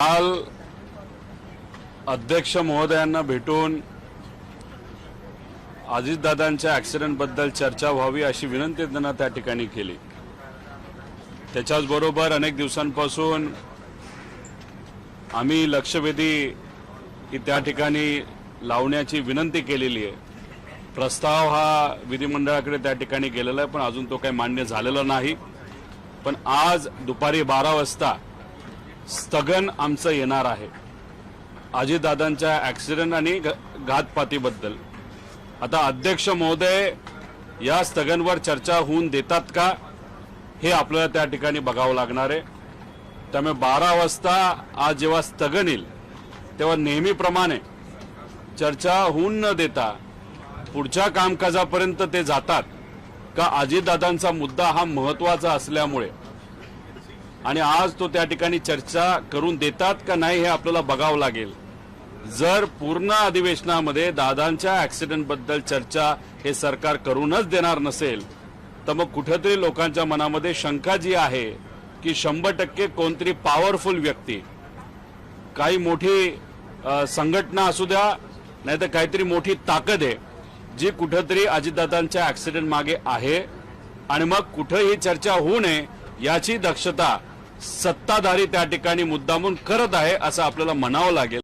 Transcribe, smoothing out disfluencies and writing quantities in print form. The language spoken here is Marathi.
काल अध्यक्ष महोदयांना भेटून अजितदादांच्या ॲक्सिडेंटबद्दल चर्चा व्हावी अशी विनंती त्यांना त्या ठिकाणी केली। त्याच्याचबरोबर अनेक दिवसांपासून आम्ही लक्षवेधी की त्या ठिकाणी लावण्याची विनंती केलेली आहे। प्रस्ताव हा विधिमंडळाकडे त्या ठिकाणी गेलेला आहे, पण अजून तो काही मान्य झालेला नाही। पण आज दुपारी 12 वाजता स्थगन आमचं येणार आहे अजितदादांच्या ॲक्सिडेंट आणि घातपातीबद्दल। आता अध्यक्ष महोदय या स्थगनवर चर्चा होऊन देतात का हे आपल्याला त्या ठिकाणी बघावं लागणार आहे। त्यामुळे 12 वाजता आज जेव्हा स्थगन येईल तेव्हा नेहमीप्रमाणे चर्चा होऊन न देता पुढच्या कामकाजापर्यंत ते जातात का अजितदादांचा मुद्दा हा महत्त्वाचा असल्यामुळे आणि आज तो त्या ठिकाणी चर्चा करून देतात का नाही हे आपल्याला बघावं लागेल। जर पूर्ण अधिवेशनामध्ये दादांच्या ॲक्सिडेंटबद्दल चर्चा हे सरकार करूनच देणार नसेल तर मग कुठेतरी लोकांच्या मनामध्ये शंका जी आहे की 100% कोणतरी पॉवरफुल व्यक्ती, काही मोठी संघटना असू द्या नाही तर काहीतरी मोठी ताकद आहे जी कुठेतरी अजितदादांच्या ॲक्सिडेंट मागे आहे आणि मग कुठेही चर्चा होऊ नये याची दक्षता सत्ताधारी त्या ठिकाणी मुद्दामून करत आहे असं आपल्याला म्हणावं लागेल।